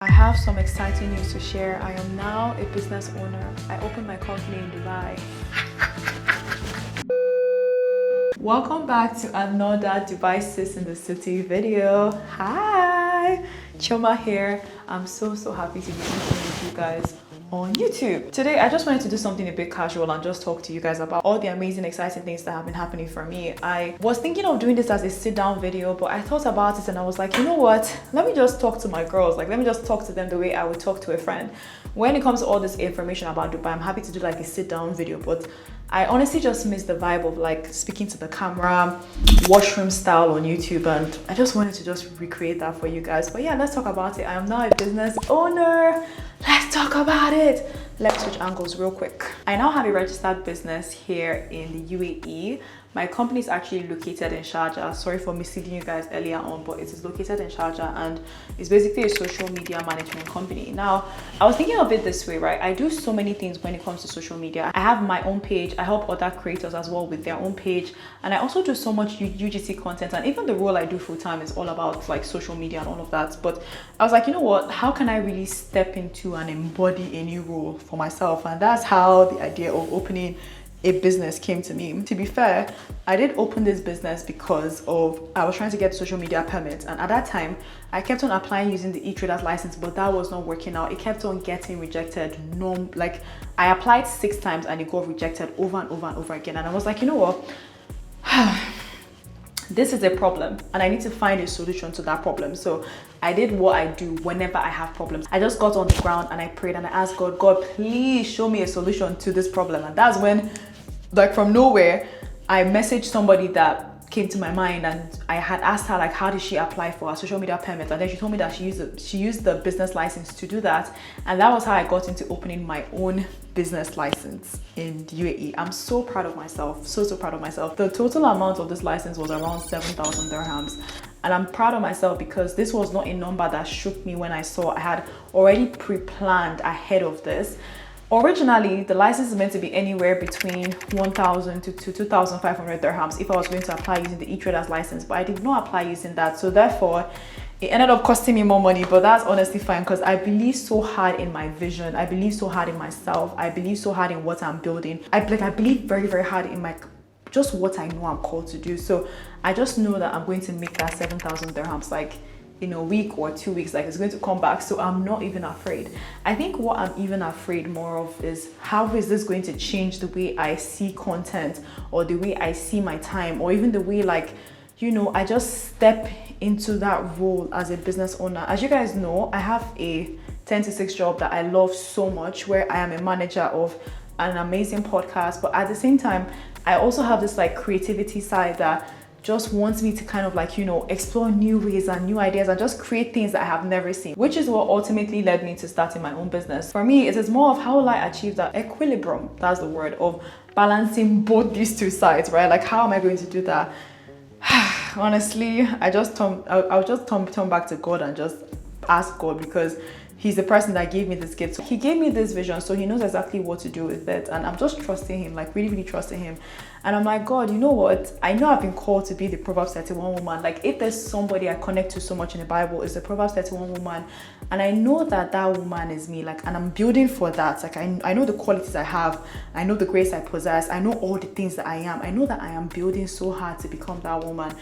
I have some exciting news to share. I am now a business owner. I opened my company in Dubai. Welcome back to another Dubai Sis in the City video. Hi, Choma here. I'm so happy to be speaking with you guys on YouTube. Today, I just wanted to do something a bit casual and just talk to you guys about all the amazing, exciting things that have been happening for me. I was thinking of doing this as a sit-down video, but I thought about it and I was like, you know what? Let me just talk to my girls. Let me just talk to them the way I would talk to a friend. When it comes to all this information about Dubai, I'm happy to do a sit-down video, but I honestly just miss the vibe of speaking to the camera, washroom style on YouTube, and I just wanted to just recreate that for you guys. But yeah, let's talk about it. I am now a business owner. Let's talk about it. Let's switch angles real quick. I now have a registered business here in the UAE. My company is actually located in Sharjah. Sorry for misleading you guys earlier on, but it is located in Sharjah and it's basically a social media management company. Now, I was thinking of it this way, right? I do so many things when it comes to social media. I have my own page. I help other creators as well with their own page. And I also do so much UGC content. And even the role I do full time is all about social media and all of that. But I was like, you know what? How can I really step into and embody a new role for myself? And that's how the idea of opening a business came to me. To be fair, I did open this business because I was trying to get social media permits, and at that time I kept on applying using the e-traders license, but that was not working out. It kept on getting rejected. I applied 6 times and it got rejected over and over and over again, and I was like, you know what? This is a problem and I need to find a solution to that problem. So I did what I do whenever I have problems. I just got on the ground and I prayed and I asked God, please show me a solution to this problem. And that's when, from nowhere, I messaged somebody that came to my mind, and I had asked her how did she apply for a social media permit, and then she told me that she used the business license to do that, and that was how I got into opening my own business license in the UAE. I'm so proud of myself, so proud of myself. The total amount of this license was around 7,000 dirhams, and I'm proud of myself because this was not a number that shook me when I saw I had already pre-planned ahead of this. Originally, the license is meant to be anywhere between 1,000 to 2,500 dirhams if I was going to apply using the e-traders license, but I did not apply using that. So therefore, it ended up costing me more money, but that's honestly fine because I believe so hard in my vision. I believe so hard in myself. I believe so hard in what I'm building. I believe very hard in just what I know I'm called to do. So I just know that I'm going to make that 7,000 dirhams in a week or 2 weeks, it's going to come back. So I'm not even afraid. I think what I'm even afraid more of is how is this going to change the way I see content, or the way I see my time, or even the way I just step into that role as a business owner. As you guys know, I have a 10 to 6 job that I love so much, where I am a manager of an amazing podcast, but at the same time I also have this creativity side that just wants me to explore new ways and new ideas and just create things that I have never seen, which is what ultimately led me to starting my own business. For me, it is more of how will I achieve that equilibrium, that's the word, of balancing both these two sides, right? How am I going to do that? Honestly, I'll just turn back to God and just ask God, because He's the person that gave me this gift. So He gave me this vision, so He knows exactly what to do with it. And I'm just trusting Him, really trusting Him. And I'm like, God, you know what? I know I've been called to be the Proverbs 31 woman. If there's somebody I connect to so much in the Bible, it's the Proverbs 31 woman. And I know that woman is me, and I'm building for that. I know the qualities I have. I know the grace I possess. I know all the things that I am. I know that I am building so hard to become that woman.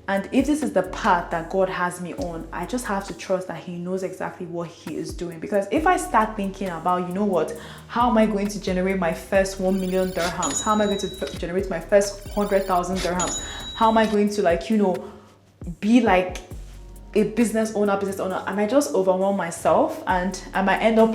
And if this is the path that God has me on, I just have to trust that He knows exactly what He is doing. Because if I start thinking about, you know what, how am I going to generate my first 1 million dirhams? How am I going to generate my first 100,000 dirhams? How am I going to be a business owner? I might just overwhelm myself, and I might end up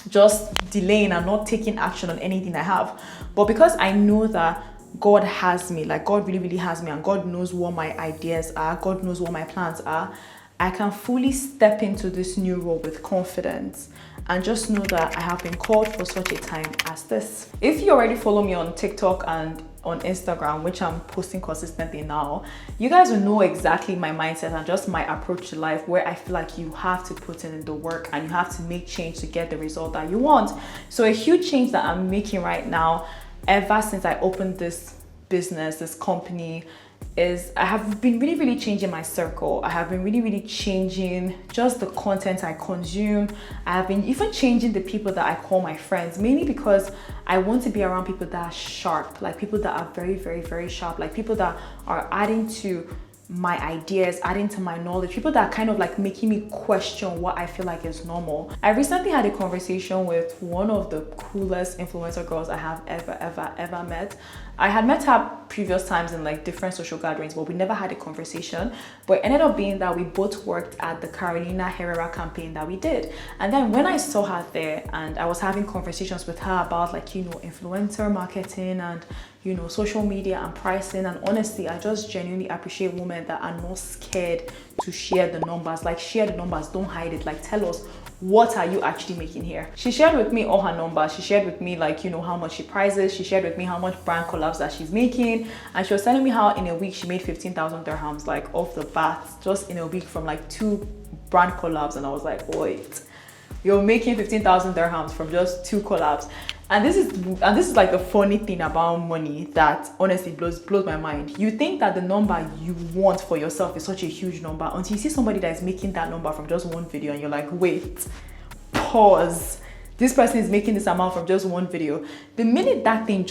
just delaying and not taking action on anything I have. But because I know that God has me, God really has me, and God knows what my ideas are, God knows what my plans are, I can fully step into this new role with confidence and just know that I have been called for such a time as this. If you already follow me on TikTok and on Instagram, which I'm posting consistently now, you guys will know exactly my mindset and just my approach to life, where I feel like you have to put in the work and you have to make change to get the result that you want. So a huge change that I'm making right now, ever since I opened this business, this company, is I have been really changing my circle. I have been really changing just the content I consume. I have been even changing the people that I call my friends, mainly because I want to be around people that are sharp, like people that are very sharp, like people that are adding to my ideas, adding to my knowledge, people that are kind of like making me question what I feel like is normal. I recently had a conversation with one of the coolest influencer girls I have ever met. I had met her previous times in like different social gatherings, but we never had a conversation. But it ended up being that we both worked at the Carolina Herrera campaign that we did. And then when I saw her there and I was having conversations with her about like, you know, influencer marketing and, you know, social media and pricing, and honestly, I just genuinely appreciate women that are not scared to share the numbers. Like, share the numbers, don't hide it. Like, tell us, what are you actually making here? She shared with me all her numbers. She shared with me like, you know, how much she prices. She shared with me how much brand collabs that she's making, and she was telling me how in a week she made 15,000 dirhams, like off the bat, just in a week from like 2 brand collabs. And I was like, wait, you're making 15,000 dirhams from just 2 collabs? And this is like the funny thing about money that honestly blows my mind. You think that the number you want for yourself is such a huge number until you see somebody that is making that number from just one video, and you're like, wait, pause. This person is making this amount from just one video. The minute that thing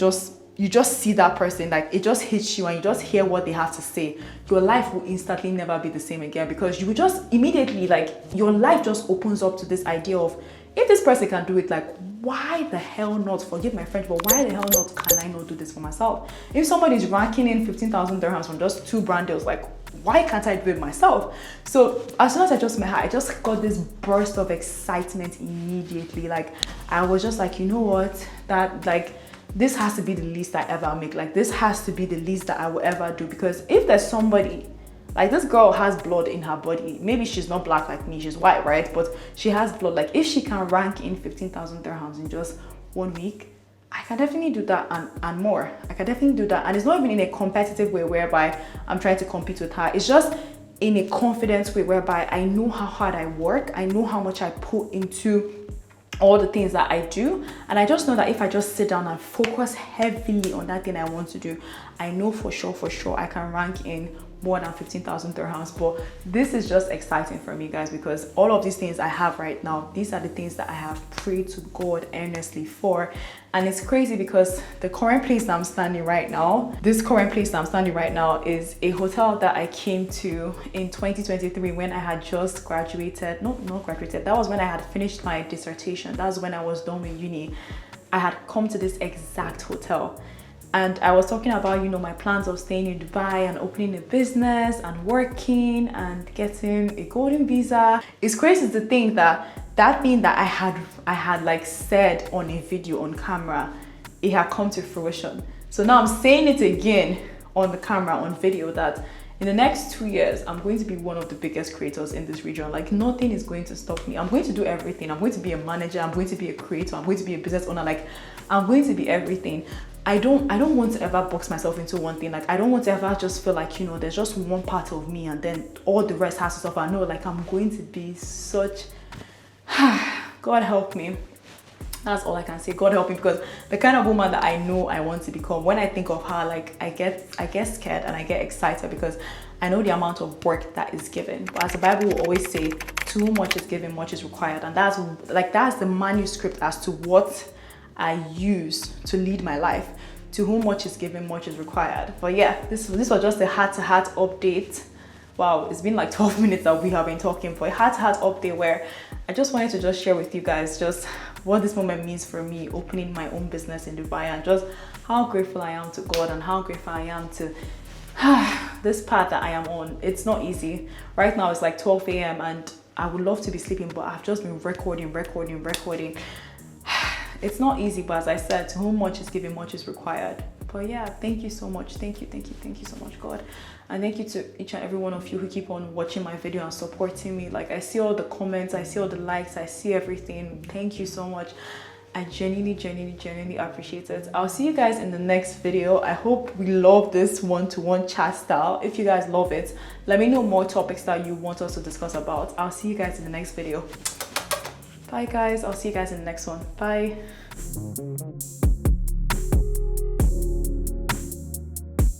you just see that person, like it just hits you and you just hear what they have to say, your life will instantly never be the same again, because you will just immediately, like, your life just opens up to this idea of, if this person can do it, like, why the hell not? Forgive my French, but why the hell not can I not do this for myself? If somebody is ranking in 15,000 dirhams from just 2 brand deals, like, why can't I do it myself? So as soon as I just met her, I just got this burst of excitement immediately. Like, I was just like, you know what, that, like, this has to be the least I ever make. Like, this has to be the least that I will ever do, because if there's somebody, like, this girl has blood in her body. Maybe she's not black like me, she's white, right? But she has blood. Like, if she can rank in 15,000 dirhams in just 1 week, I can definitely do that and more. I can definitely do that. And it's not even in a competitive way whereby I'm trying to compete with her. It's just in a confidence way whereby I know how hard I work. I know how much I put into all the things that I do, and I just know that if I just sit down and focus heavily on that thing I want to do, I know for sure I can rank in more than 15,000 dirhams. But this is just exciting for me, guys, because all of these things I have right now, these are the things that I have prayed to God earnestly for. And it's crazy because the current place that I'm standing right now, is a hotel that I came to in 2023 when I had just graduated. Not graduated, that was when I had finished my dissertation. That was when I was done with uni. I had come to this exact hotel. And I was talking about, you know, my plans of staying in Dubai and opening a business and working and getting a golden visa. It's crazy to think that thing that I had like said on a video on camera, it had come to fruition. So now I'm saying it again on the camera, on video, that in the next 2 years, I'm going to be one of the biggest creators in this region. Like, nothing is going to stop me. I'm going to do everything. I'm going to be a manager. I'm going to be a creator. I'm going to be a business owner. Like, I'm going to be everything. I don't want to ever box myself into one thing. Like, I don't want to ever just feel like, you know, there's just one part of me and then all the rest has to suffer. No, like, I'm going to be such God help me. That's all I can say. God help me, because the kind of woman that I know I want to become, when I think of her, like, I get scared and I get excited, because I know the amount of work that is given. But as the Bible will always say, to whom much is given, much is required. And that's the manuscript as to what I use to lead my life. To whom much is given, much is required. But yeah, this was just a heart-to-heart update. Wow, it's been like 12 minutes that we have been talking, for a heart-to-heart update where I just wanted to just share with you guys just what this moment means for me, opening my own business in Dubai, and just how grateful I am to God and how grateful I am to this path that I am on. It's not easy. Right now it's like 12 a.m. and I would love to be sleeping, but I've just been recording. It's not easy, but as I said, to whom much is given, much is required. But yeah, thank you so much. Thank you so much, God. And thank you to each and every one of you who keep on watching my video and supporting me. Like, I see all the comments, I see all the likes, I see everything. Thank you so much. I genuinely appreciate it. I'll see you guys in the next video. I hope we love this one-to-one chat style. If you guys love it, let me know more topics that you want us to discuss about. I'll see you guys in the next video. Bye guys. I'll see you guys in the next one. Bye.